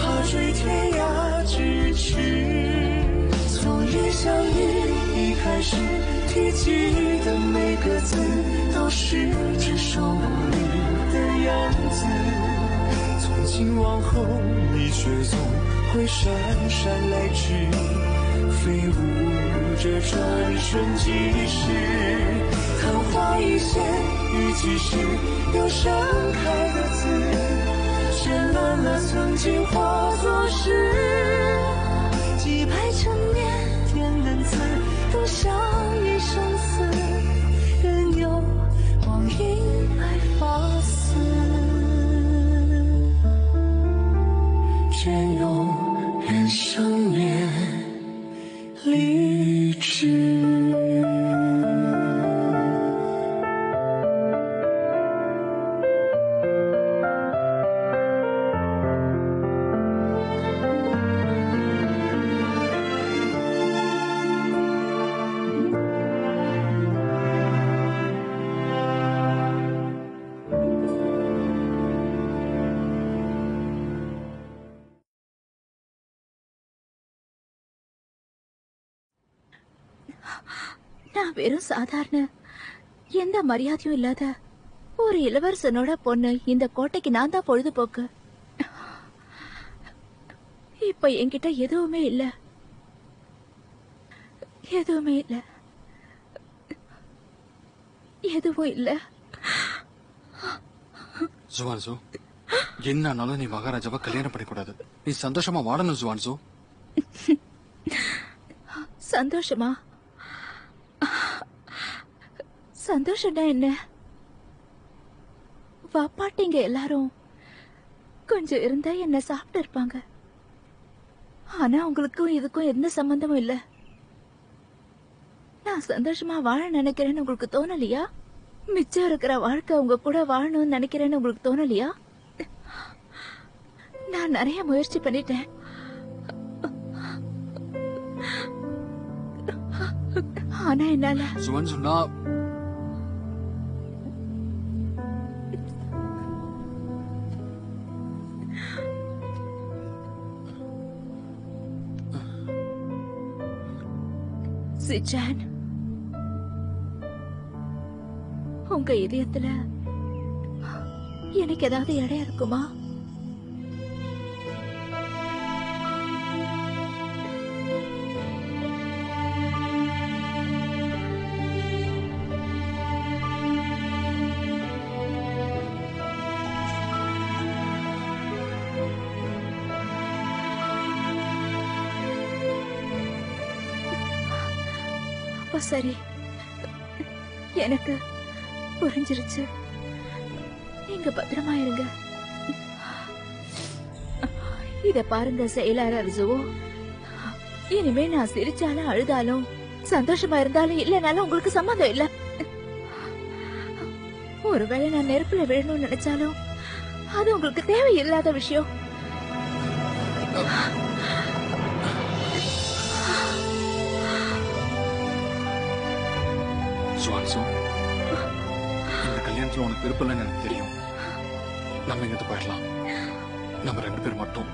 怕追天涯咫尺。从一相遇一开始，提及的每个字都是只手无力的样子。从今往后，你却总会姗姗来迟，飞舞着转瞬即逝。昙花一现，雨季时有盛开的字，绚烂了曾经化作诗。几百陈年点的字，都像一生死，任由光阴来发丝，隽永人生绵励志。நான் வெறும் சாதாரண எந்த மரியாதையும் இல்லாத ஒரு இளவரசனோட பொண்ணு. இந்த கோட்டைக்கு நான் தான் பொழுதுபோக்கு. இப்ப என்கிட்ட எதுவுமே இல்ல, எதுவுமே இல்ல, எதுவும் இல்ல. ஜுவான்சு, என்னாலும் நீ மகாராஜாவை கல்யாணம் பண்ணிக்கூடாது. நீ சந்தோஷமா வாழணும் ஜுவான்சு. சந்தோஷமா? சந்தோஷம்னா என்ன? வாப்பாட்டிங்க எல்லாரும் கொஞ்சம் இருந்தா என்ன சாப்பிட்டு இருப்பாங்க. ஆனா உங்களுக்கும் இதுக்கும் எந்த சம்பந்தமும் இல்ல. நான் சந்தோஷமா வாழ நினைக்கிறேன்னு உங்களுக்கு தோணலையா? மிச்சம் இருக்கிற வாழ்க்கை உங்க கூட வாழணும்னு நினைக்கிறேன்னு உங்களுக்கு தோணலையா? நான் நிறைய முயற்சி பண்ணிட்டேன். ஆனா என்னால ஜுவான்சு, சிச்சான், உங்க இதயத்துல எனக்கு ஏதாவது இடம் இருக்குமா? சரி, எனக்கு புரிஞ்சிருச்சு. நீங்க பத்திரமா இருங்க. இத பாருங்க செயலாளர் ஜுவோ, இனிமே நான் சிரிச்சாலும் அழுதாலும் சந்தோஷமா இருந்தாலும் இல்லனாலும் உங்களுக்கு சம்மந்தம் இல்ல. ஒருவேளை நான் நெருப்புல விழணும்னு நினைச்சாலும் அது உங்களுக்கு தேவையில்லாத விஷயம். ஜுவான்சு, இந்த கல்யாணத்துல உனக்கு விருப்பம் இல்லைன்னு எனக்கு தெரியும். நம்ம இங்கிருந்து போயிடலாம். நம்ம 2 பேர் மட்டும்.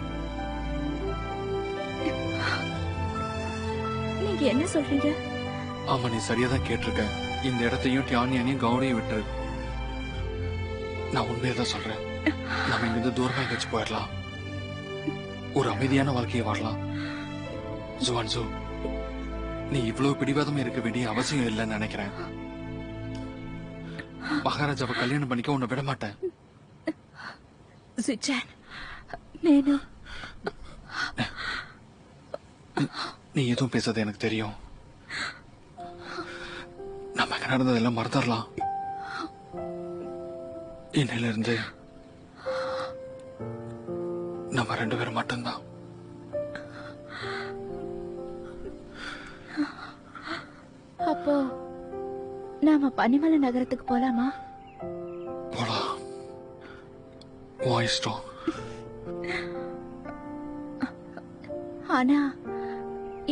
நீங்க என்ன சொல்றீங்க? ஆமா, நீ சரியாதான் கேட்டிருக்க. இந்த இடத்தையும் டியானியனையும் கவுனியும் விட்டு நான் உண்மையதான் சொல்றேன். நம்ம இங்கிருந்து தூரமா எங்கேயாச்சும் போயிடலாம். ஒரு அமைதியான வாழ்க்கையை வாழலாம். ஜுவான்சு, நீ இவ்வளவு பிடிவாதமா இருக்க வேண்டிய அவசியம் இல்லைன்னு நினைக்கிறேன். மகாராஜாவை கல்யாணம் பண்ணிக்க உன்னை விட மாட்டேன். நீ எதுவும் பேசாத, எனக்கு தெரியும். நமக்கு நடந்ததெல்லாம் மறந்துடலாம். இன்னையில இருந்து நம்ம 2 பேரும் மட்டும்தான். அப்போ நாம பனிமலை நகரத்துக்கு போலாமா? போலாம். உன் இஷ்டம். ஆனா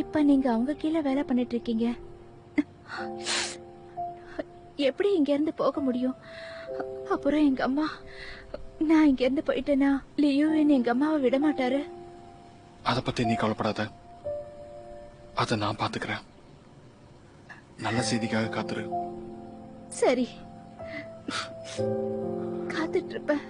இப்ப நீங்க அவங்க கீழே வேலை பண்ணிட்டு இருக்கீங்க. எப்படி இங்க இருந்து போக முடியும்? அப்புறம் எங்க அம்மா, நான் இங்க இருந்து போயிட்டேன்னா லியூவின் எங்க அம்மாவை விட மாட்டாரு. அத பத்தி நீ கவலைப்படாத, அத நான் பாத்துக்கிறேன். நல்ல செய்திக்காக காத்துரு. சரி, காத்துட்டு இருப்பேன்.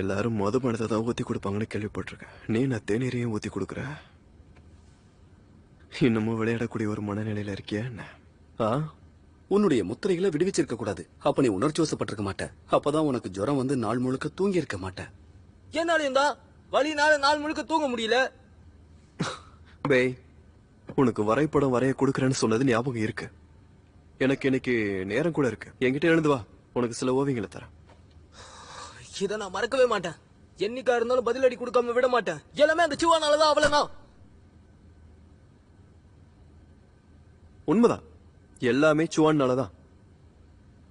எல்லாரும் மதுபானத்தை தான் ஊத்தி கொடுப்பாங்கன்னு கேள்விப்பட்டிருக்கேன். நீ நான் தேநீரையும் ஊத்தி கொடுக்குற. இன்னமும் விளையாடக்கூடிய ஒரு மனநிலையில இருக்கியா என்ன? உன்னுடைய முத்திரைகளை விடுவிச்சிருக்க கூடாது. அப்ப நீ உணர்ச்சி வசப்பட்டிருக்க மாட்ட. அப்பதான் உனக்கு ஜுரம் வந்து நாள் முழுக்க தூங்கி இருக்க மாட்ட. என்னாலும் தான் வலினால நாள் முழுக்க தூங்க முடியல. பேய், உனக்கு வரைபடம் வரைய கொடுக்கறேன்னு சொன்னது ஞாபகம் இருக்கு. எனக்கு இன்னைக்கு நேரம் கூட இருக்கு. என்கிட்ட எழுந்து வா, உனக்கு சில ஓவியங்களை தரேன். இதை நான் மறக்கவே மாட்டேன். என்னைக்கா இருந்தாலும் பதிலடி கொடுக்காம விட மாட்டேன். எல்லாமே அந்த சிவானாலதான் அவ்வளவுதான். உண்மைதான், எல்லாமே சுவான்னாலதான்.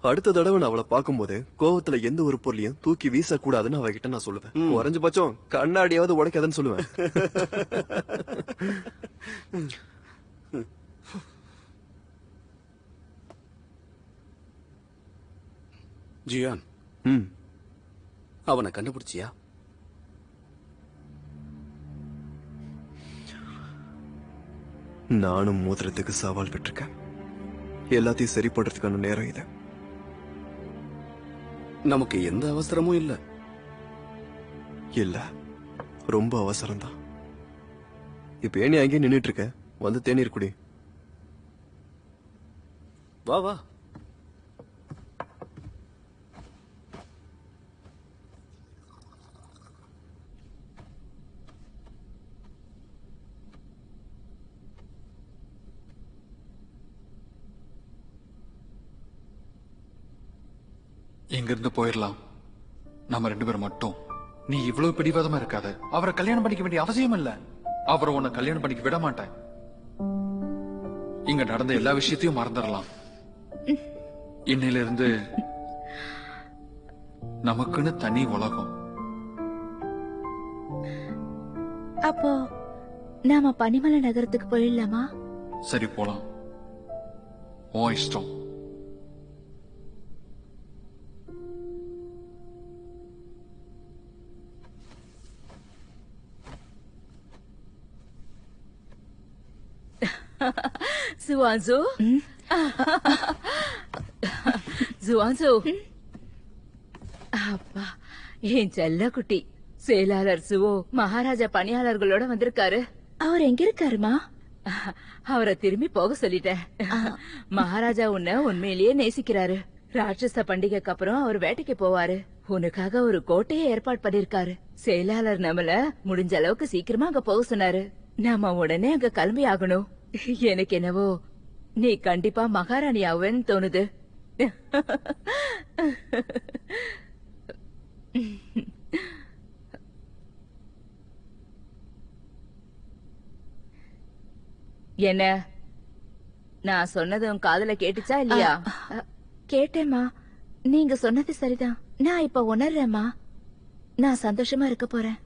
அடுத்த தடவை நான் அவளை பார்க்கும்போது கோவத்துல எந்த ஒரு பொருளையும் தூக்கி வீசக்கூடாதுன்னு அவகிட்ட நான் சொல்லுவேன். குறைஞ்ச பட்சம் கண்ணாடியாவது உடைக்காதுன்னு சொல்லுவேன். ஜியான், அவனை கண்டுபிடிச்சியா? நானும் மோதிரத்துக்கு சவால் விட்டுருக்கேன். எல்லாத்தையும் சரி பண்றதுக்கான நேரம் இது. நமக்கு எந்த அவசரமும் இல்ல. இல்ல, ரொம்ப அவசரம் தான். இப்ப ஏன் நீ அங்கேயே நின்னுட்டு இருக்க? வந்து தேநீர் குடி. வா வா. எங்க இருந்து போயிடலாம், நம்ம 2 பேரும் மட்டும். நீ இவ்வளவு பிடிவாதமா இருக்காத. அவரை கல்யாணம் பண்ணிக்க வேண்டிய அவசியம் இல்ல. அவரை உன்னை கல்யாணம் பண்ணிக்க விட மாட்டேன். இங்க நடந்த எல்லா விஷயத்தையும் மறந்துடலாம். இன்னையில இருந்து நமக்குன்னு தனி உலகம். அப்போ நாம பனிமலை நகரத்துக்கு போயிடலாமா? சரி, போலாம். உன் இஷ்டம். ஜுவான்சு, ஜுவான்சு, அப்பா என் செல்ல குட்டி. செயலாளர் சுவோ மகாராஜா பணியாளர்களோட வந்திருக்காரு. அவர் எங்க இருக்காருமா? அவரை திரும்பி போக சொல்லிட்டேன். மகாராஜா உன்னை உண்மையிலேயே நேசிக்கிறாரு. ராட்சச பண்டிகைக்கு அப்புறம் அவர் வேட்டைக்கு போவாரு. உனக்காக ஒரு கோட்டையை ஏற்பாடு பண்ணிருக்காரு. செயலாளர் நம்மள முடிஞ்ச அளவுக்கு சீக்கிரமா அங்க போக சொன்னாரு. நாம உடனே அங்க கிளம்பி ஆகணும். எனக்கு என்னவோ நீ கண்டிப்பா மகாராணி ஆவேன்னு தோணுது. என்ன நான் சொன்னதும் காதுல கேட்டுச்சா இல்லையா? கேட்டேம்மா, நீங்க சொன்னது சரிதான். நான் இப்ப உணர்றேம்மா. நான் சந்தோஷமா இருக்க போறேன்.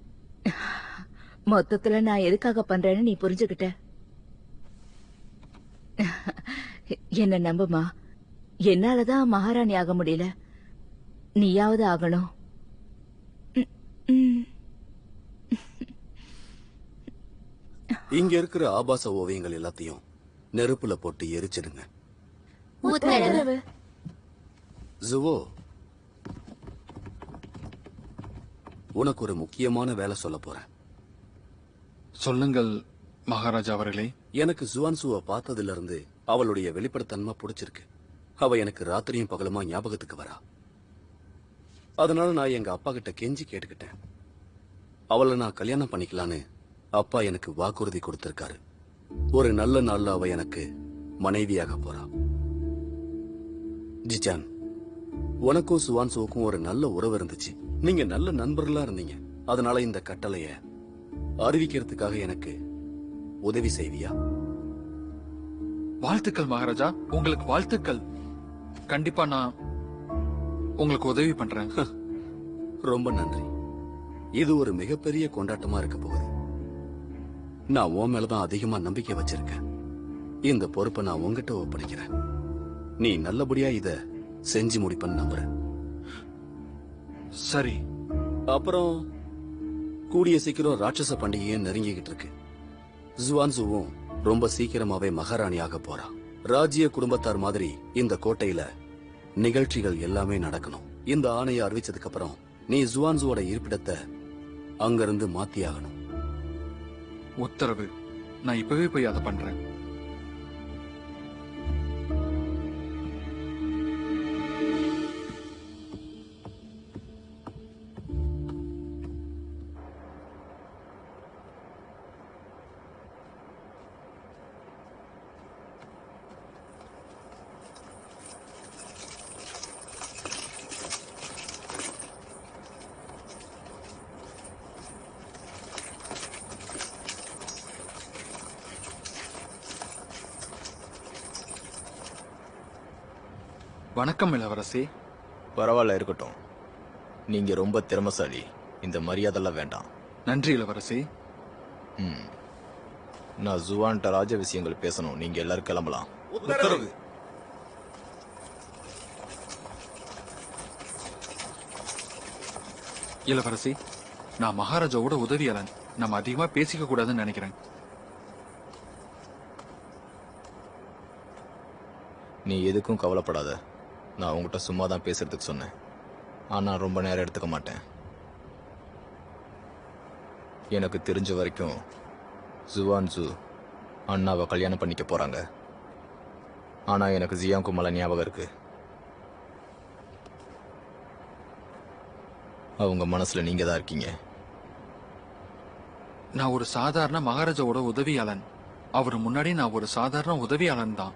மொத்தத்துல நான் எதுக்காக பண்றேன்னு நீ புரிஞ்சுகிட்ட. என்ன நம்புமா, என்னாலதான் மகாராணி ஆக முடியல. நீயாவது ஆகணும். இங்க இருக்கிற ஆபாச ஓவியங்கள் எல்லாத்தையும் நெருப்புல போட்டு எரிச்சிடுங்க. உத்தரவு. ஜுவோ, உனக்கு ஒரு முக்கியமான வேலை சொல்ல போறேன். சொல்லுங்கள் மகாராஜா அவர்களே. எனக்கு ஜுவான்சுவை பார்த்ததுல இருந்து அவளுடைய வெளிப்படைத்தன்மை பிடிச்சிருக்கு. அவ எனக்கு ராத்திரியும் பகலுமா ஞாபகத்துக்கு வரா. அதனால நான் எங்க அப்பா கிட்ட கெஞ்சி கேட்டுக்கிட்டேன். அவளை நான் கல்யாணம் பண்ணிக்கலான்னு அப்பா எனக்கு வாக்குறுதி கொடுத்திருக்காரு. ஒரு நல்ல நாள்ல அவ எனக்கு மனைவியாக போறா. ஜிஜான், உனக்கும் சுவான்சுவுக்கும் ஒரு நல்ல உறவு இருந்துச்சு. நீங்க நல்ல நண்பர்களா இருந்தீங்க. அதனால இந்த கட்டளைய அறிவிக்கிறதுக்காக எனக்கு உதவி செய்வியா? வாழ்த்துக்கள் மகாராஜா, உங்களுக்கு வாழ்த்துக்கள். கண்டிப்பா நான் உங்களுக்கு உதவி பண்றேன். ரொம்ப நன்றி. இது ஒரு மிகப்பெரிய கொண்டாட்டமா இருக்க போகுது. நான் உன் மேலதான் அதிகமா நம்பிக்கை வச்சிருக்கேன். இந்த பொறுப்பை நான் உன்கிட்ட ஒப்படைக்கிறேன். நீ நல்லபடியா இத செஞ்சு முடிப்பன்னு நம்புறேன். சரி. அப்புறம் கூடிய சீக்கிரம் ராட்சச பண்டிகையும் நெருங்கிக்கிட்டு இருக்கு. ஜுவான்சுவும் ரொம்ப சீக்கிரமாவே மகாராணியாக போறா. ராஜ்ய குடும்பத்தார் மாதிரி இந்த கோட்டையில நிகழ்ச்சிகள் எல்லாமே நடக்கணும். இந்த ஆணையை அறிவிச்சதுக்கு அப்புறம் நீ ஜுவான்சுவோட இருப்பிடத்தை அங்கிருந்து மாத்தியாகணும். உத்தரவு. நான் இப்பவே போய் அதை பண்றேன். வணக்கம் இளவரசி. பரவாயில்ல, இருக்கட்டும். நீங்க ரொம்ப திறமசாலி. இந்த மரியாதைலாம் வேண்டாம். நன்றி இளவரசி. நான் ஜுவான்ட்ட ராஜ விஷயங்கள் பேசணும். நீங்க எல்லாரும் கிளம்பலாம். உத்தரவு. இளவரசி, நான் மகாராஜாவோட உதவியாளன். நம்ம அதிகமா பேசிக்க கூடாதுன்னு நினைக்கிறேன். நீ எதுக்கும் கவலைப்படாத. நான் உங்ககிட்ட சும்மா தான் பேசுறதுக்கு சொன்னேன். ஆனா ரொம்ப நேரம் எடுத்துக்க மாட்டேன். எனக்கு தெரிஞ்ச வரைக்கும் ஜுவான்சு அண்ணாவை கல்யாணம் பண்ணிக்க போறாங்க. ஆனா எனக்கு ஜியாங்கு மேல ஞாபகம் இருக்கு. அவங்க மனசுல நீங்க தான் இருக்கீங்க. நான் ஒரு சாதாரண மகாராஜாவோட உதவியாளன். அவர் முன்னாடி நான் ஒரு சாதாரண உதவியாளன் தான்.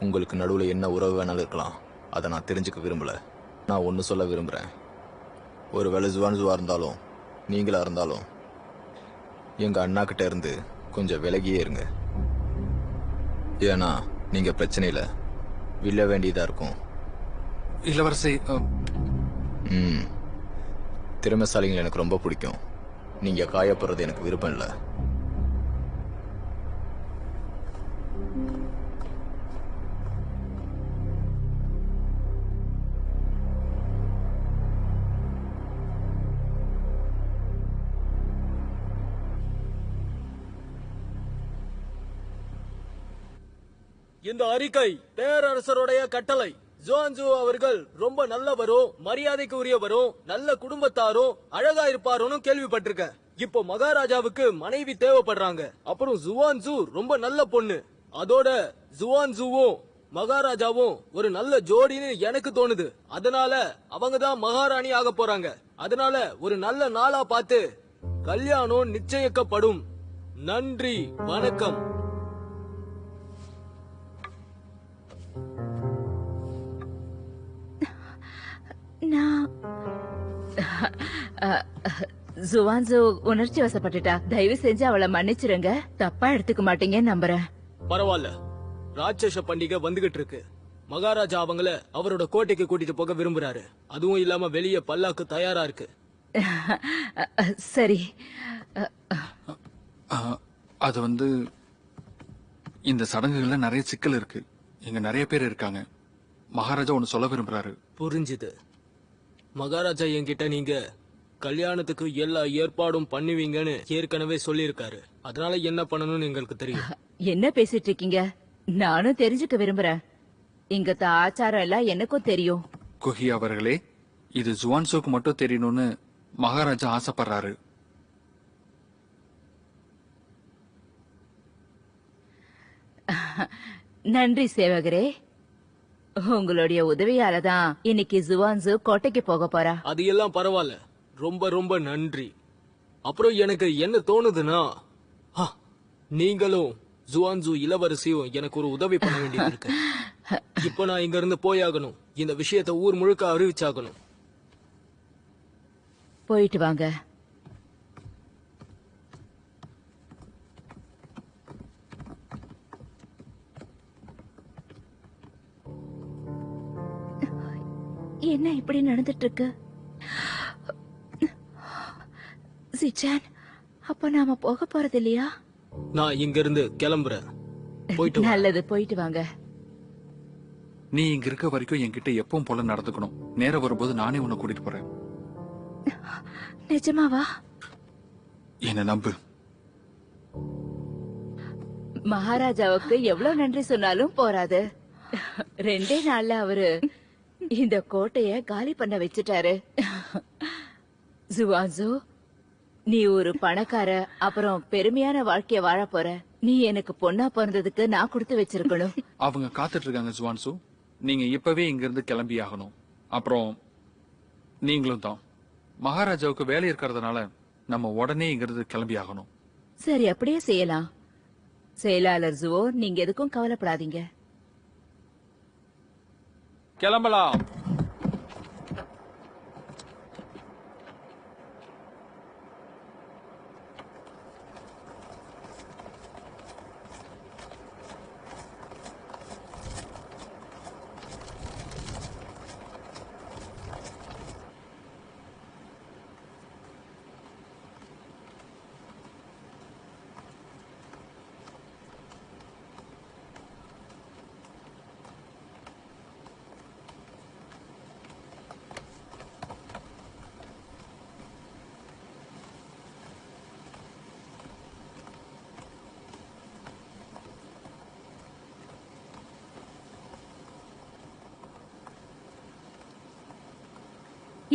உங்களுக்கு நடுவுல என்ன உறவு வேணாலும் இருக்கலாம். அதை நான் தெரிஞ்சுக்க விரும்பல. நான் ஒன்னு சொல்ல விரும்புறேன். ஒருவேளை ஜுவான்சுவா இருந்தாலும் நீங்களா இருந்தாலும் எங்க அண்ணா கிட்ட இருந்து கொஞ்சம் விலகியே இருங்க. ஏன்னா நீங்க பிரச்சனையில விழ வேண்டியதா இருக்கும். இளவரசி, திறமைசாலிகள் எனக்கு ரொம்ப பிடிக்கும். நீங்க காயப்படுறது எனக்கு விருப்பம் இல்லை. இந்த அறிக்கை பேரரசருடைய கட்டளை. ஜுவான்சு அவர்கள் ரொம்ப நல்லவரும் மரியாதைக்கு உரியவரும் நல்ல குடும்பத்தாரும் அழகா இருப்பாருன்னு கேள்விப்பட்டிருக்கேன். இப்போ மகாராஜாவுக்கு மனைவி தேவைப்படுறாங்க. அப்புறம் ஜுவான்சு ரொம்ப நல்ல பொண்ணு. அதோட ஜுவான்சுவும் மகாராஜாவும் ஒரு நல்ல ஜோடின்னு எனக்கு தோணுது. அதனால அவங்க தான் மகாராணி ஆக போறாங்க. அதனால ஒரு நல்ல நாளா பார்த்து கல்யாணம் நிச்சயிக்கப்படும். நன்றி, வணக்கம். ஜுவான்சு உணர்ச்சி வசப்பட்டுட்டா. தயவு செஞ்சு அவளை மன்னிச்சிருங்க. தப்பா எடுத்துக்க மாட்டீங்கன்னு நம்புறேன். பரவாயில்ல. ராட்சச பண்டிகை வந்துகிட்டு இருக்கு. மகாராஜா அவங்கள அவரோட கோட்டைக்கு கூட்டிட்டு போக விரும்புறாரு. அதுவும் இல்லாம வெளியே பல்லாக்கு தயாரா இருக்கு. சரி. அது வந்து இந்த சடங்குகள்ல நிறைய சிக்கல் இருக்கு. இங்க நிறைய பேர் இருக்காங்க. மகாராஜா ஒன்னு சொல்ல விரும்புறாரு. புரிஞ்சுது. மகாராஜா என்கிட்ட நீங்க கல்யாணத்துக்கு எல்லா ஏற்பாடும் பண்ணுவீங்கன்னு ஏற்கனவே சொல்லியிருக்காரு. அதனால என்ன பண்ணணும்னு எங்களுக்கு தெரியும். என்ன பேசிட்டு இருக்கீங்க? நானும் தெரிஞ்சுக்க விரும்புறேன். இங்கத்த ஆச்சாரம் எல்லாம் எனக்கும் தெரியும். குஹி அவர்களே, இது ஜுவான்சோக்கு மட்டும் தெரியணும்னு மகாராஜா ஆசைப்படுறாரு. நன்றி சேவகரே. உங்களுடைய உதவியால தான் இன்னைக்கு ஜுவான்சு கோட்டைக்கு போக போறா. அது எல்லாம் பரவாயில்ல. ரொம்ப ரொம்ப நன்றி. அப்புறம் எனக்கு என்ன தோணுதுன்னா, நீங்களும் ஜுவான்சு இளவரசியும் எனக்கு ஒரு உதவி பண்ண வேண்டியது இருக்கு. இப்ப நான் இங்க இருந்து போயாகணும். இந்த விஷயத்தை ஊர் முழுக்க அறிவிச்சாகணும். போயிட்டு வாங்க. என்ன இப்படி நடந்துட்டு இருக்கு? சிச்சான், அப்ப நாம போக போறது இல்லையா? நான் இங்க இருந்து கிளம்புறேன். போயிட்டு வா. நல்லது, போயிட்டு வாங்க. நீ இங்க இருக்க வரைக்கும் என்கிட்ட எப்பவும் போல நடந்துக்கணும். நேரம் வரும்போது நானே உன்னை கூட்டிட்டு போறேன். நிஜமாவா? என்ன நம்பு. மகாராஜாவுக்கு எவ்வளவு நன்றி சொன்னாலும் போராது. 2 நாள்ல அவரு இந்த கோட்டைய காலி பண்ண வச்சுட்டாரு. ஜுவான்சு, நீ ஒரு பணக்கார அப்புறம் பெருமையான வாழ்க்கைய வாழ போற. நீ எனக்கு பொண்ணா பிறந்ததுக்கு நான் கொடுத்து வச்சிருக்கணும். அவங்க காத்துட்டு இருக்காங்க ஜுவான்சு. நீங்க இப்பவே இங்க இருந்து கிளம்பி ஆகணும். அப்புறம் நீங்களும் தான். மகாராஜாவுக்கு வேலை இருக்கிறதுனால நம்ம உடனே இங்க இருந்து கிளம்பி ஆகணும். சரி, அப்படியே செய்யலாம். செயலாளர் ஜுவோ, நீங்க எதுக்கும் கவலைப்படாதீங்க. கிளம்பலாம்.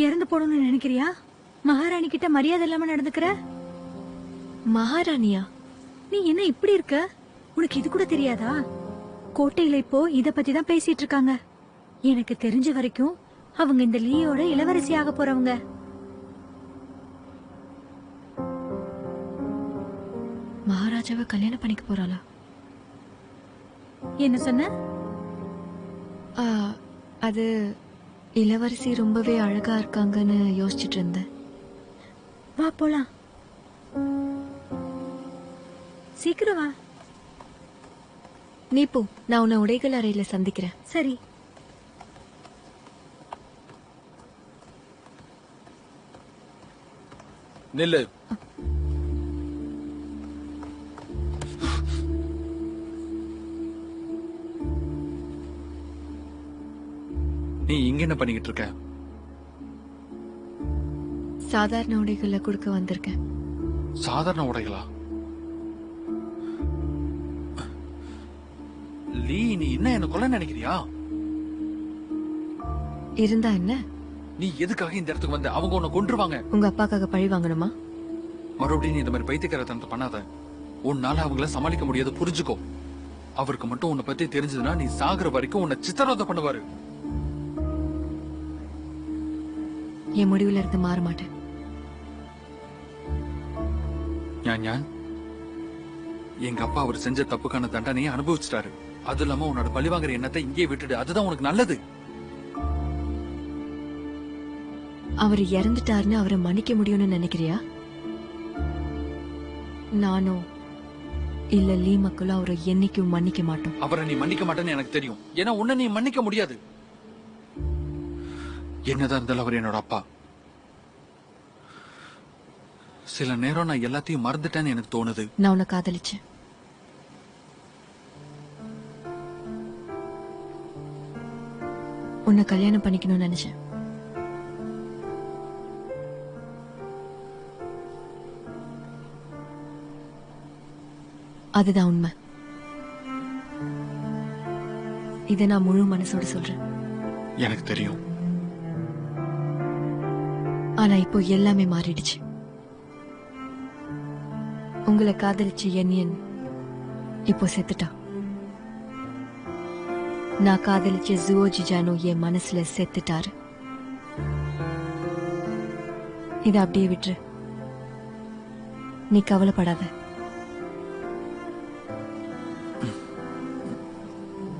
இறந்து போடணும்னு நினைக்கிறியா? மகாராணி கிட்ட மரியாதை இல்லாம நடந்துக்கிற. மகாராணியா? நீ என்ன இப்படி இருக்க? உனக்கு இது கூட தெரியாதா? கோட்டையில இப்போ இத பத்தி தான் பேசிட்டு இருக்காங்க. எனக்கு தெரிஞ்ச வரைக்கும் அவங்க இந்த லீயோட இளவரசி ஆக போறவங்க. மகாராஜாவை கல்யாணம் பண்ணிக்க போறாளா? என்ன சொன்ன? அது இளவரசி ரொம்பவே அழகா இருக்காங்கன்னு யோசிச்சுட்டு இருந்தேன். வா போலாம். சீக்கிரம் வா. நீ போ, நான் உன்னை உடைகள் அறையில சந்திக்கிறேன். சரி. நில்லு. நீ இங்க என்ன பண்ணிக்கிட்டு இருக்க? சாதாரண உடைகளை கொடுக்க வந்திருக்கேன். சாதாரண உடைகளா? லீ, நீ என்ன என்ன கொல்ல நினைக்கிறியா? இருந்தா என்ன? நீ எதுக்காக இந்த இடத்துக்கு வந்த? அவங்க உன்னை கொன்றுவாங்க. உங்க அப்பாக்காக பழி வாங்கணுமா? மறுபடியும் நீ இந்த மாதிரி பைத்தியக்காரத்தனத்தை பண்ணாத. உன்னால அவங்கள சமாளிக்க முடியாது, புரிஞ்சுக்கோ. அவருக்கு மட்டும் உன்னை பத்தி தெரிஞ்சதுன்னா நீ சாகுற வரைக்கும் உன்னை சித்திரவதை பண்ணுவாரு. என் முடிவுல இருந்து மாற மாட்டேன். ஞான், எங்க அப்பா அவர் செஞ்ச தப்புக்கான தண்டனையை அனுபவிச்சிட்டாரு. அது இல்லாம உன்னோட பழிவாங்குற எண்ணத்தை இங்கே விட்டுடு. அதுதான் உனக்கு நல்லது. அவர் இறந்துட்டாருன்னு அவரை மன்னிக்க முடியும்னு நினைக்கிறியா? நானோ இல்ல லீ மக்களும் அவரை என்னைக்கும் மன்னிக்க மாட்டோம். அவரை நீ மன்னிக்க மாட்டேன்னு எனக்கு தெரியும். ஏன்னா உன்னை நீ மன்னிக்க முடியாது. என்னதான் இருந்தாலும் அவர் என்னோட அப்பா. சில நேரம் நான் எல்லாத்தையும் மறந்துட்டேன்னு எனக்கு தோணுது. நான் உன்னை காதலிச்சேன். உன்னை கல்யாணம் பண்ணிக்கணும்னு நினைச்சேன். அதுதான் உண்மை. இதை நான் முழு மனசோட சொல்றேன். எனக்கு தெரியும். ஆனா இப்போ எல்லாமே மாறிடுச்சு. உங்களை காதலிச்சு என்னியன் இப்போ செத்துட்டா. நான் காதலிச்ச ஜுவோஜி ஜானோ என் மனசுல செத்துட்டாரு. இத அப்படியே விட்டுரு. நீ கவலைப்படாத.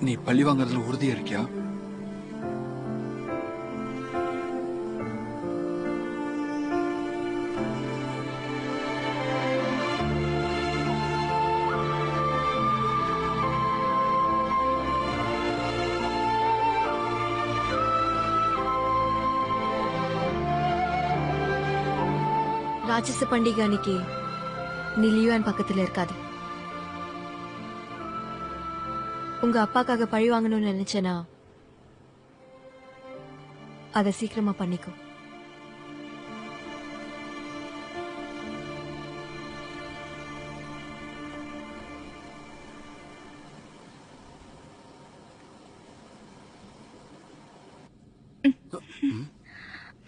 நீ பழி வாங்குறதுல உறுதியா இருக்கியா? ராட்சச பண்டிகை அன்னைக்கு நீ லியோன் பக்கத்துல இருக்காது. உங்க அப்பாக்காக பழி வாங்கணும்னு நினைச்சேனா அத சீக்கிரமா பண்ணிக்கோ.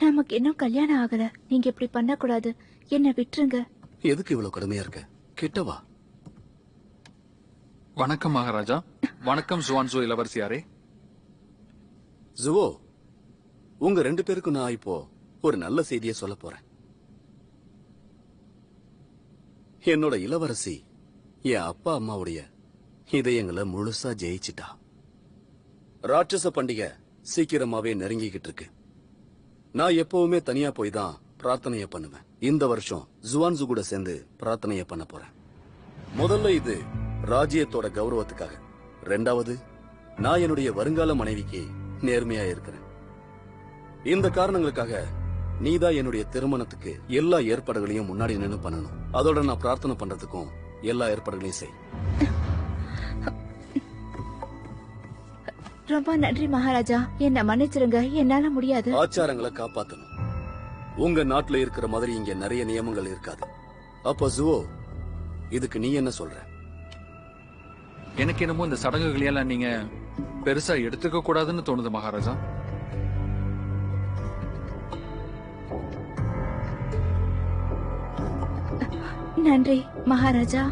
நமக்கு இன்னும் கல்யாணம் ஆகல. நீங்க இப்படி பண்ண கூடாது. என்ன விட்டுருங்க. எதுக்கு இவ்வளவு கடுமையா இருக்க? கிட்டவா. வணக்கம் மகாராஜா. வணக்கம் ஜுவான்சோ இளவரசியாரே. ஜுவோ, உங்க 2 பேருக்கும் நான் இப்போ ஒரு நல்ல செய்தியை சொல்ல போறேன். என்னோட இளவரசி என் அப்பா அம்மாவுடைய இதயங்களை முழுசா ஜெயிச்சிட்டா. ராட்சச பண்டிகை சீக்கிரமாவே நெருங்கிக்கிட்டு இருக்கு. நான் எப்பவுமே தனியா போய் தான் பிரார்த்தனைய பண்ணுவேன். இந்த வருஷம் ஜுவான்சு கூட சேர்ந்து பிரார்த்தனைய பண்ண போறேன். முதல்ல இது ராஜ்யத்தோட கௌரவத்துக்காக. 2வது, நான் என்னுடைய வருங்கால மனைவிக்கு நேர்மையா இருக்கிறேன். இந்த காரணங்களுக்காக நீதான் என்னுடைய திருமணத்துக்கு எல்லா ஏற்பாடுகளையும் முன்னாடி நின்னு பண்ணணும். அதோட நான் பிரார்த்தனை பண்றதுக்கும் எல்லா ஏற்பாடுகளையும் செய். ரொம்ப நன்றி மகாராஜா. என்ன மன்னிச்சிருங்க. என்னால முடியாது. ஆச்சாரங்களை காப்பாத்தணும். உங்க நாட்டுல இருக்கிற மாதிரி இங்க நிறைய நியமங்கள் இருக்காது. அப்ப ஜுவோ, இதுக்கு நீ என்ன சொல்ற? எனக்கு என்னமோ இந்த சடங்குகளையெல்லாம் நீங்க பெருசா எடுத்துக்க கூடாதுன்னு தோணுது மகாராஜா. நன்றி மகாராஜா.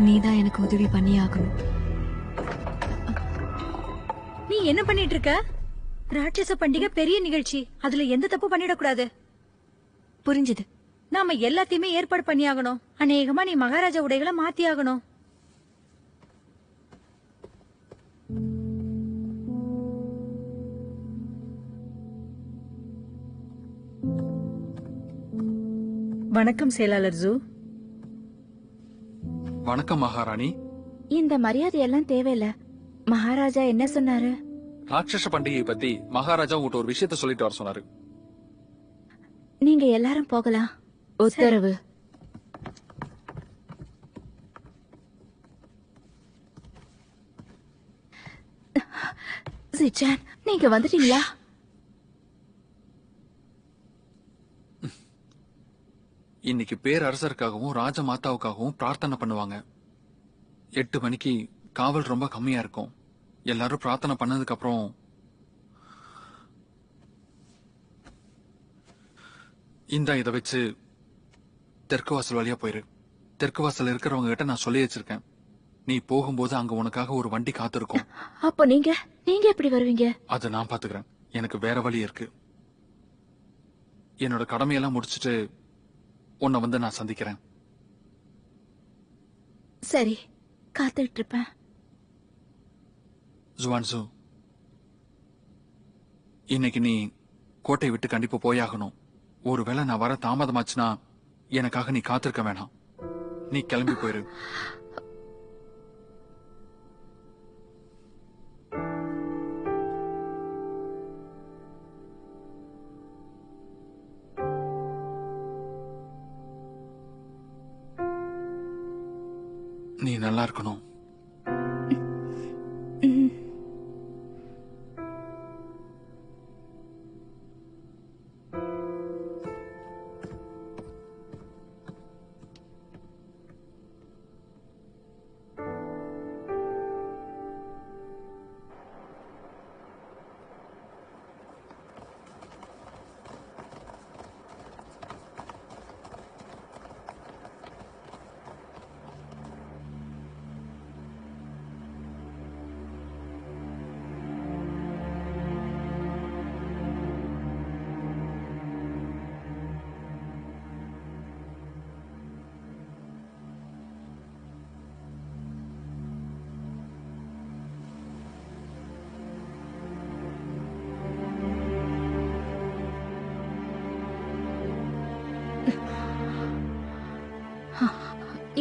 நீதான் எனக்கு உதவி பண்ணி ஆகணும். நீ என்ன பண்ணிட்டு இருக்க? ராட்சச பண்டிகை பெரிய நிகழ்ச்சி. அதுல எந்த தப்பு பண்ணிடக்கூடாது. புரிஞ்சுது. நாம எல்லாத்தையுமே ஏற்பாடு பண்ணி ஆகணும். அநேகமா நீ மகாராஜா உடைகளை மாத்தி ஆகணும். வணக்கம் செயலாளர் ஜூ. வணக்கம் மகாராணி. இந்த மரியாதையெல்லாம் தேவையில்ல. மகாராஜா என்ன சொன்னாரு? ராட்சச பண்டிகை பத்தி மகாராஜா உங்கள்கிட்ட ஒரு விஷயத்த சொல்லிட்டு வர சொன்னாரு. நீங்க எல்லாரும் போகலாம். உத்தரவு. சிச்சான், நீங்க வந்துட்டீங்களா? இன்னைக்கு பேரரசருக்காகவும் ராஜ மாதாவுக்காகவும் பிரார்த்தனை பண்ணுவாங்க. 8 மணிக்கு காவல் ரொம்ப கம்மியா இருக்கும். எல்லாரும் பிரார்த்தனை பண்ணதுக்கு அப்புறம் இத வச்சு தெற்கு வாசல் வழியா போயிரு. தெற்கு வாசல் இருக்கிறவங்க கிட்ட நான் சொல்லி வச்சிருக்கேன். நீ போகும்போது அங்க உனக்காக ஒரு வண்டி காத்திருக்கும். அப்போ நீங்க எப்படி வருவீங்க? அதை நான் பாத்துக்கிறேன். எனக்கு வேற வழி இருக்கு. என்னோட கடமையெல்லாம் முடிச்சிட்டு உன்னை வந்து நான் சந்திக்கிறேன். சரி, காத்துக்கிட்டு இருப்பேன். ஜுவான்சு, இன்னைக்கு நீ கோட்டை விட்டு கண்டிப்பா போயாகணும். ஒருவேளை நான் வர தாமதமாச்சுன்னா எனக்காக நீ காத்திருக்க வேணாம். நீ கிளம்பி போயிரு. நீ நல்லா இருக்கணும்.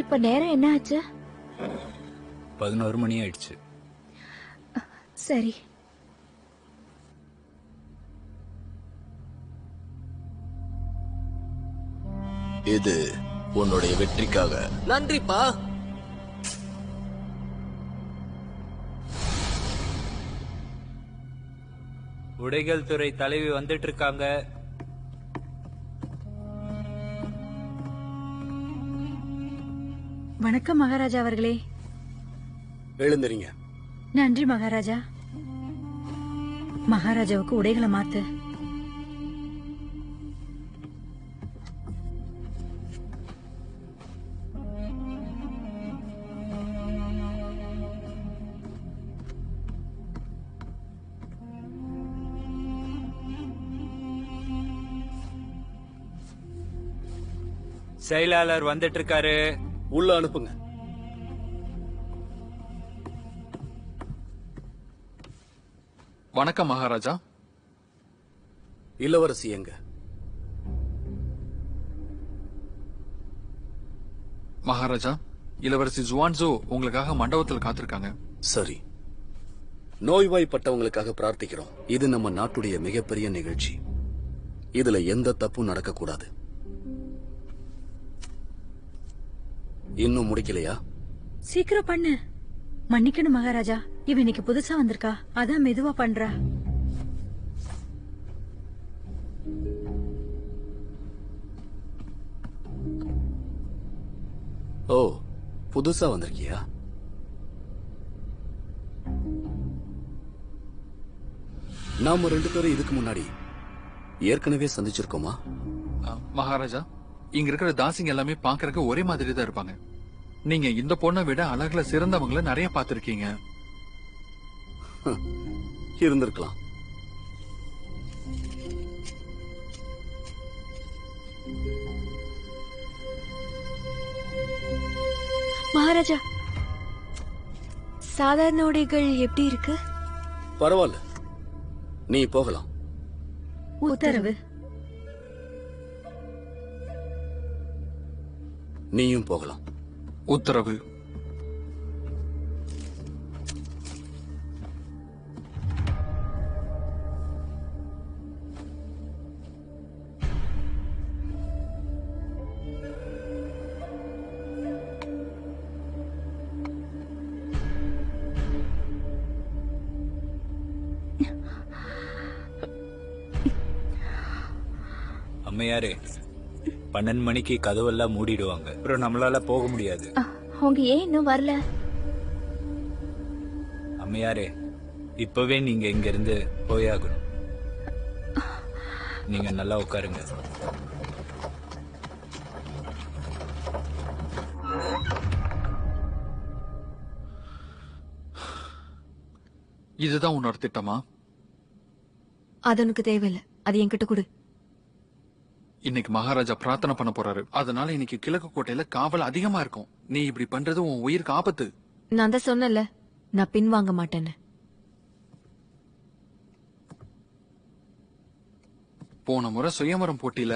இப்ப நேரம் என்ன ஆச்சு? 11 மணி ஆயிடுச்சு. சரி. இது உன்னுடைய வெற்றிக்காக. நன்றிப்பா. உடைகள் துறை தலைவி வந்துட்டு இருக்காங்க. வணக்கம் மகாராஜா அவர்களே. எழுந்துறீங்க. நன்றி மகாராஜா. மகாராஜாவுக்கு உடைகளை மாத்து. செயலாளர் வந்துட்டு இருக்காரு. உள்ள அனுப்புங்க. வணக்கம் மகாராஜா. இளவரசி எங்க? மகாராஜா, இளவரசி ஜுவான்சோ உங்களுக்காக மண்டபத்தில் காத்திருக்காங்க. சரி. நோய்வாய்ப்பட்டவங்களுக்காக பிரார்த்திக்கிறோம். இது நம்ம நாட்டுடைய மிகப்பெரிய நிகழ்ச்சி. இதுல எந்த தப்பும் நடக்கக்கூடாது. இன்னும் முடிக்கலையா? சீக்கிரம் பண்ணு. மன்னிக்கணும் மகாராஜா, இவ இன்னைக்கு புதுசா வந்திருக்கா, அதான் மெதுவா பண்றா. ஓ, புதுசா வந்திருக்கியா? நாம 2 பேரும் இதுக்கு முன்னாடி ஏற்கனவே சந்திச்சிருக்கோமா? மகாராஜா, இங்க இருக்கிற தாசிங்க எல்லாமே பாக்குறதுக்கு ஒரே மாதிரி தான் இருப்பாங்க. நீங்க இந்த பொண்ணை விட அழகுல சிறந்தவங்கள நிறைய பாத்திருக்கீங்க. இருந்திருக்கலாம். மகாராஜா, சாதாரண உடைகள் எப்படி இருக்கு? பரவாயில்ல, நீ போகலாம். உத்தரவு. நீயும் போகலாம். உத்தரவு. அம்மையாரே, 12 மணிக்கு கதவெல்லாம் மூடிடுவாங்க. அப்புறம் நம்மளால போக முடியாது. அவங்க ஏன் இன்னும் வரல? அம்மையாரே, இப்பவே நீங்க இங்க இருந்து போயாகணும். நீங்க நல்லா உட்காருங்க. இதுதான் உன்னோட திட்டமா? அது உனக்கு தேவையில்லை, அது என்கிட்ட கொடு. இன்னைக்கு மகாராஜா பிரார்த்தனை பண்ண போறாரு. அதனால இன்னைக்கு கிழக்கு கோட்டையில காவல் அதிகமா இருக்கும். நீ இப்படி பண்றது உன் உயிருக்கு ஆபத்து. நான் தான் சொன்னல, நான் பின்வாங்க மாட்டேன்னு. போன முறை சுயமரம் போட்டியில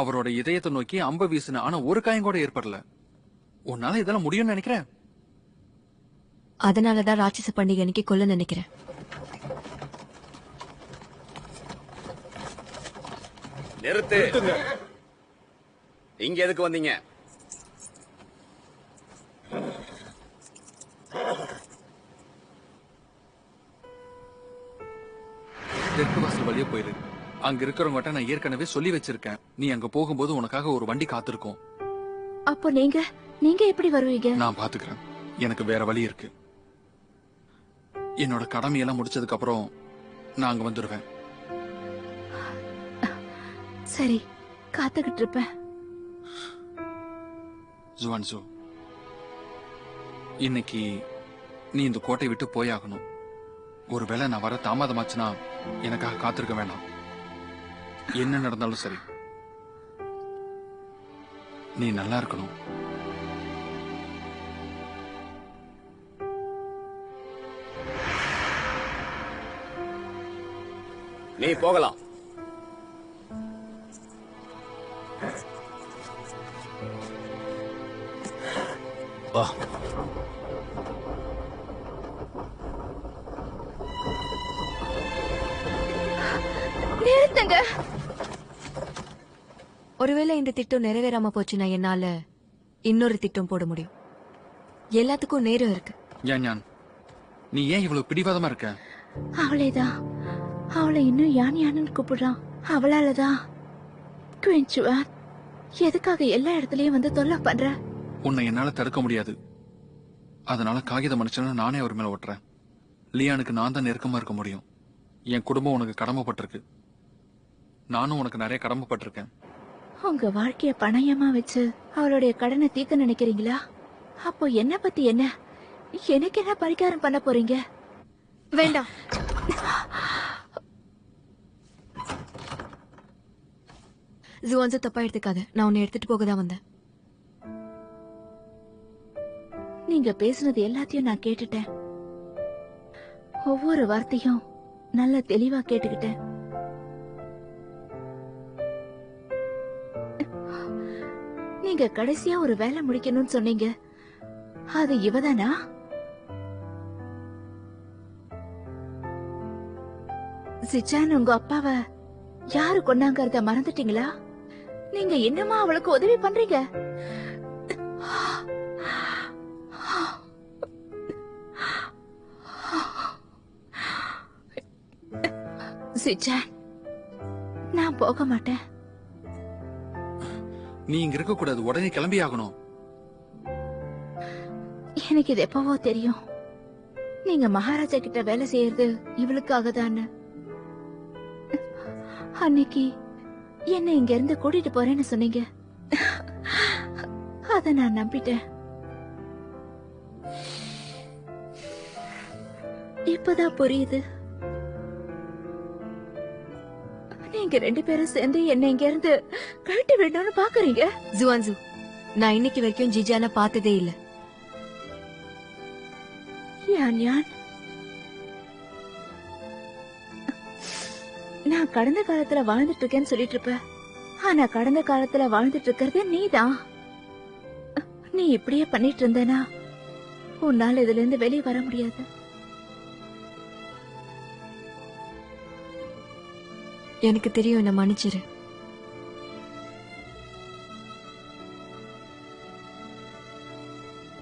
அவரோட இதயத்தை நோக்கி அம்ப வீசின, ஆனா ஒரு காயம் கூட ஏற்படல. உன்னால இதெல்லாம் முடியும்னு நினைக்கிறேன். அதனாலதான் ராட்சச பண்டிகை அன்னைக்கு கொல்ல நினைக்கிறேன். நிறுத்து. இங்க எதுக்கு வந்தீங்க? தெற்கு வாசல் வழியே போயிரு. அங்க இருக்கிறவங்கிட்ட நான் ஏற்கனவே சொல்லி வச்சிருக்கேன். நீ அங்க போகும்போது உனக்காக ஒரு வண்டி காத்திருக்கும். அப்போ நீங்க எப்படி வருவீங்க? நான் பாத்துக்கிறேன். எனக்கு வேற வழி இருக்கு. என்னோட கடமையெல்லாம் முடிச்சதுக்கு அப்புறம் நான் அங்க வந்துருவேன். சரி, காத்துக்கிட்டு இருப்பேன். ஜுவான்சோ, இன்னைக்கு நீ இந்த கோட்டை விட்டு போயாகணும். ஒருவேளை நான் வர தாமதமாச்சுன்னா எனக்காக காத்திருக்க வேண்டாம். என்ன நடந்தாலும் சரி, நீ நல்லா இருக்கணும். நீ போகலாம். வா. நிறுத்துங்க. ஒருவேளை இந்த திட்டம் நிறைவேறாம போச்சுன்னா என்னால இன்னொரு திட்டம் போட முடியும். எல்லாத்துக்கும் நேரம் இருக்கு. ஞான், நீ ஏன் இவ்வளவு பிடிவாதமா இருக்க? அவளேதான். அவளை இன்னும் யான் யான்னு கூப்பிடுறான். அவளாலதான். குயின்சுவான், எதுக்காக எல்லா இடத்துலயும் வந்து தொல்லை பண்ற? உன்னை என்னால தடுக்க முடியாது. அதனால காகித மனுஷன நானே அவர் மேல ஓட்டுறேன். லியானுக்கு நான் தான் நெருக்கமா இருக்க முடியும். என் குடும்பம் உனக்கு கடமைப்பட்டிருக்கு. நானும் உனக்கு நிறைய கடமைப்பட்டிருக்கேன். உங்க வாழ்க்கைய பணயமா வச்சு அவளுடைய கடனை தீர்க்க நினைக்கிறீங்களா? அப்போ என்ன பத்தி என்ன? எனக்கு என்ன பரிகாரம் பண்ண போறீங்க? வேண்டாம். ஜுவான்ஸு தப்பா எடுத்துக்காத. நான் உன்னை எடுத்துட்டு போக தான் வந்தேன். நீங்க பேசுனது எல்லாத்தையும் நான் கேட்டுட்டேன். ஒவ்வொரு வார்த்தையும் நல்ல தெளிவா கேட்டுக்கிட்டேன். நீங்க கடைசியா ஒரு வேலை முடிக்கணும்னு சொன்னீங்க. அது இவதானா? சிச்சான், உங்க அப்பாவை யாரு கொண்டாங்கறத மறந்துட்டீங்களா? நீங்க என்னமா அவளுக்கு உதவி பண்றீங்க? சிச்சான், நான் போக மாட்டேன். நீ இங்க இருக்க கூடாது. உடனே கிளம்பி ஆகணும். எனக்கு இது எப்பவோ தெரியும். நீங்க மகாராஜா கிட்ட வேலை செய்யறது இவளுக்காக தான். அன்னைக்கு என்ன இங்க இருந்து கூட்டிட்டு போறேன்னு சொன்னீங்க. அத நான் நம்பிட்டேன். இப்பதான் புரியுது. நீங்க ரெண்டு பேரும் சேர்ந்து என்ன இங்க இருந்து கழட்டி விடணும்னு பாக்குறீங்க. ஜுவான்சு, நான் இன்னைக்கு வரைக்கும் ஜிஜான பார்த்ததே இல்ல. யான் யான், நான் கடந்த காலத்துல வாழ்ந்துட்டு இருக்கேன்னு சொல்லிட்டு இருப்ப. ஆனா கடந்த காலத்துல வாழ்ந்துட்டு இருக்கிறது நீதான். நீ இப்படியே பண்ணிட்டு இருந்தனா உன்னால இதுல இருந்து வெளியே வர முடியாது. எனக்கு தெரியும், என்ன மன்னிச்சிரு.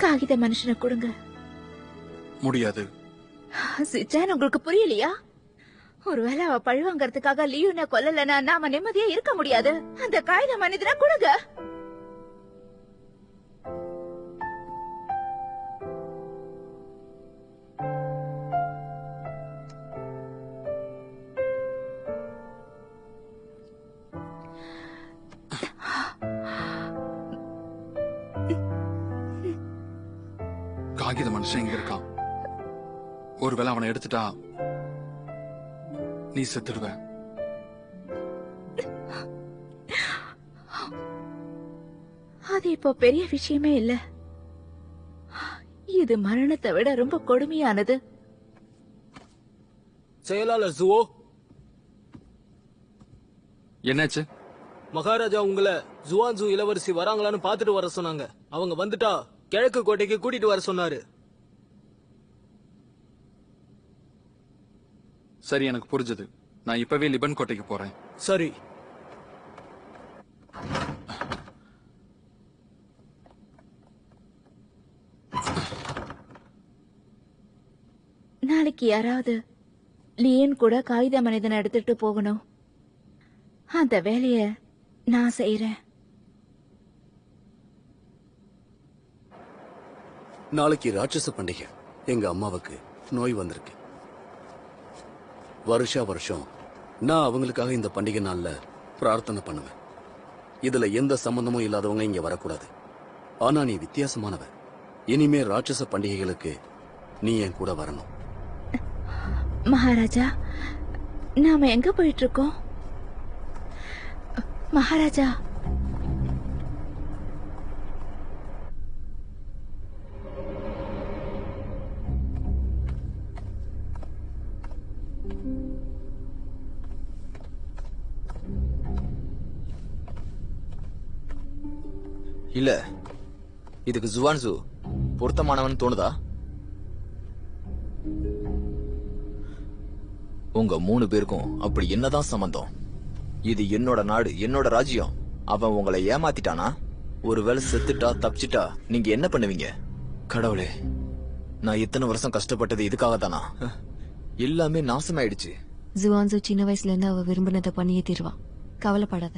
காகித மனுஷனை கொடுங்க. முடியாது. சிச்சான், உங்களுக்கு புரியலையா? ஒருவேளை அவ பழிவாங்கறதுக்காக லியூனை கொல்லலனா நாம நிம்மதியா இருக்க முடியாது. அந்த காகித மனிதனை கொடுங்க. காகித மனுஷன் இங்க இருக்கான். ஒருவேளை அவனை எடுத்துட்டா நீ செத்துடுவ. அது இப்போ பெரிய விஷயமே இல்ல. இது மரணத்தை விட ரொம்ப கொடுமையானது. செயலாளர் ஜுவோ, என்னாச்சு? மகாராஜா உங்களை ஜுவான்சு இளவரசி வராங்களான்னு பாத்துட்டு வர சொன்னாங்க. அவங்க வந்துட்டா கிழக்கு கோட்டைக்கு கூட்டிட்டு வர சொன்னாரு. சரி, எனக்கு புரிஞ்சது. நான் இப்பவே லிபன் கோட்டைக்கு போறேன். சரி. நாளைக்கு யாராவது லியன் கூட காகித மனிதனை எடுத்துட்டு போகணும். அந்த வேலைய நான் செய்யறேன். நாளைக்கு ராட்சச பண்டிகை. எங்க அம்மாவுக்கு நோய் வந்திருக்கு. வருஷா வருஷம் நான் அவங்களுக்காக இந்த பண்டிகை நாள்ல பிரார்த்தனை பண்ணுவேன். இதுல எந்த சம்பந்தமும் இல்லாதவங்க இங்க வரக்கூடாது. ஆனா நீ வித்தியாசமானவ. இனிமே ராட்சச பண்டிகைகளுக்கு நீ என் கூட வரணும். மகாராஜா, நாம எங்க போயிட்டு இருக்கோம்? மகாராஜா, இல்ல, இதுக்கு ஜுவான்சு பொருத்தமானவன் தோணுதா? உங்க 3 பேருக்கும் அப்படி என்னதான் சம்பந்தம்? இது என்னோட நாடு, என்னோட ராஜ்யம். அவன் உங்களை ஏமாத்திட்டானா? ஒருவேளை செத்துட்டா தப்பிச்சிட்டா நீங்க என்ன பண்ணுவீங்க? கடவுளே, நான் இத்தனை வருஷம் கஷ்டப்பட்டது இதுக்காக தானா? எல்லாமே நாசமாயிடுச்சு. ஜுவான்சு சின்ன வயசுல இருந்து அவ விரும்பினதை பண்ணியே தீருவான். கவலைப்படாத.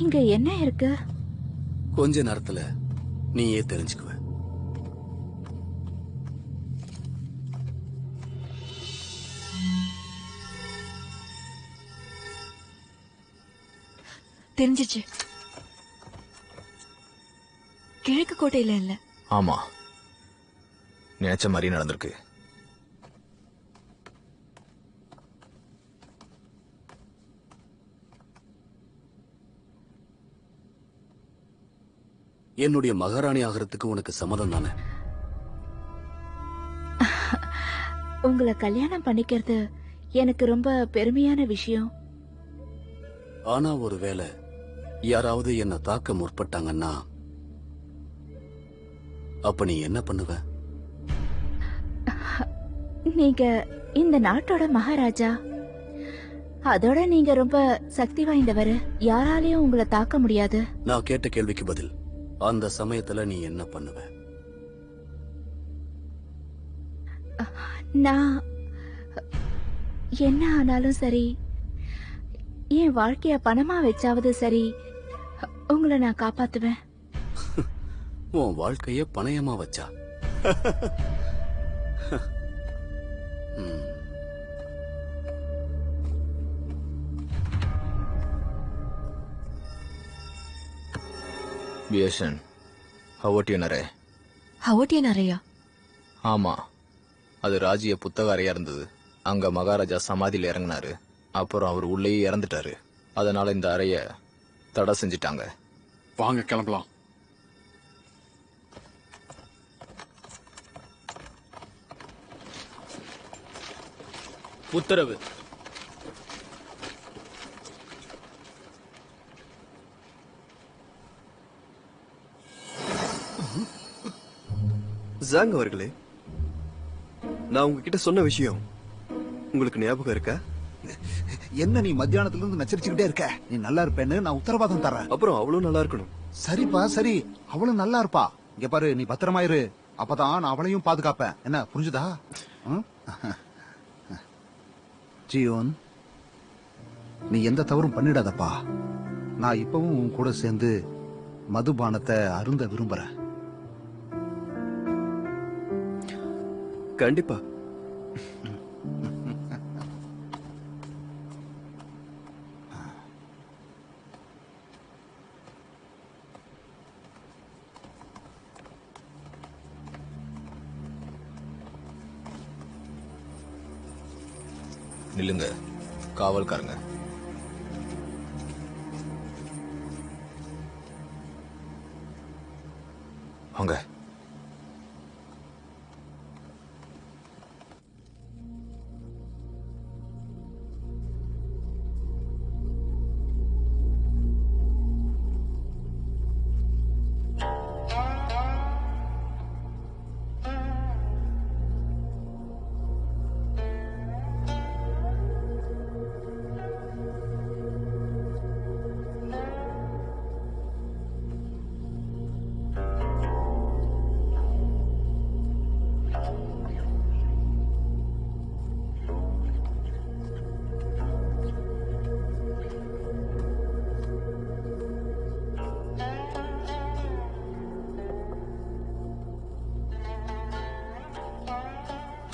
இங்க என்ன இருக்கு? கொஞ்ச நேரத்துல நீயே தெரிஞ்சுக்குவ. தெரிஞ்சிச்சு. கிழக்கு கோட்டையில இல்ல. ஆமா, நினைச்ச மாதிரி நடந்திருக்கு. என்னுடைய மகாராணி ஆகிறதுக்கு உனக்கு சம்மதம் தானே? உங்களை கல்யாணம் பண்ணிக்கிறது எனக்கு ரொம்ப பெருமையான விஷயம். ஆனா ஒருவேளை யாராவது என்ன தாக்க முற்பட்டாங்கன்னா அப்ப நீ என்ன பண்ணுவ? நீங்க இந்த நாட்டோட மகாராஜா. அதோட நீங்க ரொம்ப சக்தி வாய்ந்தவர். யாராலையும் உங்களை தாக்க முடியாது. நான் கேட்ட கேள்விக்கு பதில். அந்த சமயத்துல நீ என்ன பண்ணுவ? நான் என்ன ஆனாலும் சரி, என் வாழ்க்கைய பணமா வச்சாவது சரி, உங்களை நான் காப்பாத்துவேன். உன் வாழ்க்கைய பணயமா வச்சா? பியேஷன், ஹவோட்டியனரே. ஹவோட்டியனரையா? ஆமா, அது ராஜ்ய புத்தக அறையா இருந்தது. அங்க மகாராஜா சமாதியில இறங்கினாரு. அப்புறம் அவர் உள்ளேயே இறந்துட்டாரு. அதனால இந்த அறைய தடை செஞ்சிட்டாங்க. வாங்க கிளம்பலாம். உத்தரவு. ஜாங் அவர்களே, நான் உங்ககிட்ட சொன்ன விஷயம் உங்களுக்கு ஞாபகம் இருக்கா? என்ன நீ மத்தியானத்துல இருந்து நச்சரிச்சுக்கிட்டே இருக்க? நீ நல்லா இருப்பேன்னு நான் உத்தரவாதம் தரேன். அப்புறம் அவளும் நல்லா இருக்கணும். சரிப்பா, சரி, அவளும் நல்லா இருப்பா. இங்க பாரு, நீ பத்திரமாயிரு. அப்பதான் நான் அவளையும் பாதுகாப்பேன். என்ன புரிஞ்சுதா? ஜியோன், நீ எந்த தவறும் பண்ணிடாதப்பா. நான் இப்பவும் உன் கூட சேர்ந்து மதுபானத்தை அருந்த விரும்புறேன். கண்டிப்பா. நில்லுங்க காவல்காரங்க. வாங்க.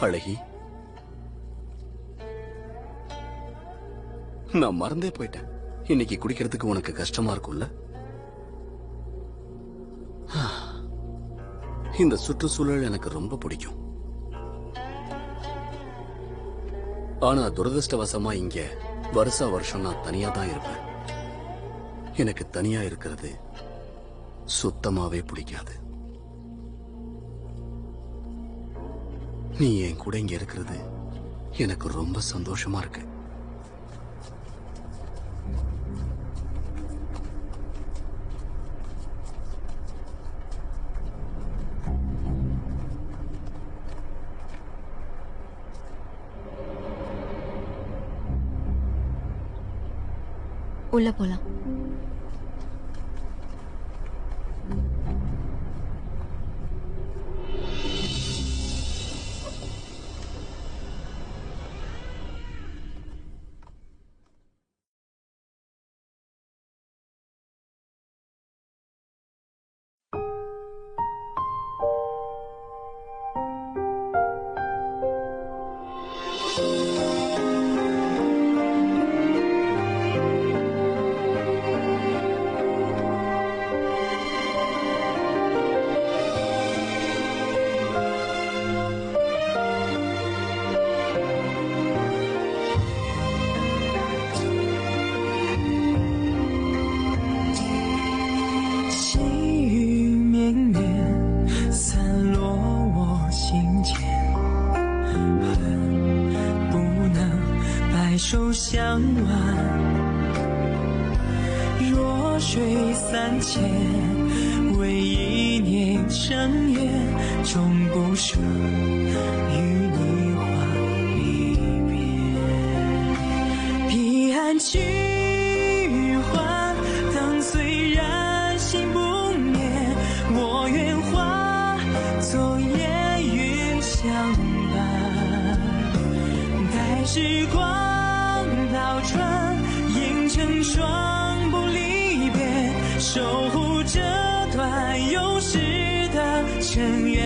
அழகி, நான் மறந்தே போயிட்டேன். இன்னைக்கு குடிக்கிறதுக்கு உனக்கு கஷ்டமா இருக்கும்ல? இந்த சுற்றுச்சூழல் எனக்கு ரொம்ப பிடிக்கும். ஆனா துரதிருஷ்டவசமா இங்க வருஷா வருஷம் நான் தனியா தான் இருப்பேன். எனக்கு தனியா இருக்கிறது சுத்தமாவே பிடிக்காது. நீ என் கூட இங்க இருக்கிறது எனக்கு ரொம்ப சந்தோஷமா இருக்கு. உள்ள போலாம்.手相挽，弱水三千，为一念成缘，终不舍与你话离别。彼岸去还，灯虽然心不灭，我愿化作烟云相伴，待时光倒转，映成双不离别，守护这段有时的尘缘。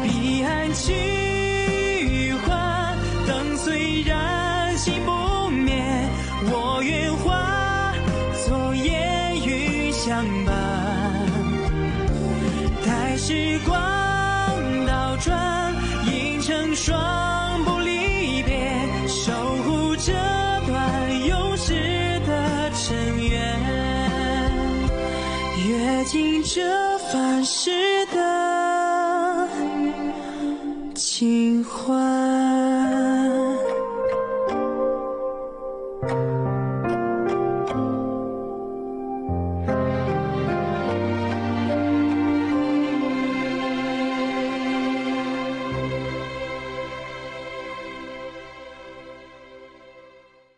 彼岸去还，灯虽然心不灭，我愿化作烟雨相伴，待时光倒转，映成双不离别，守护这段有时的尘缘，阅尽这凡世的情怀。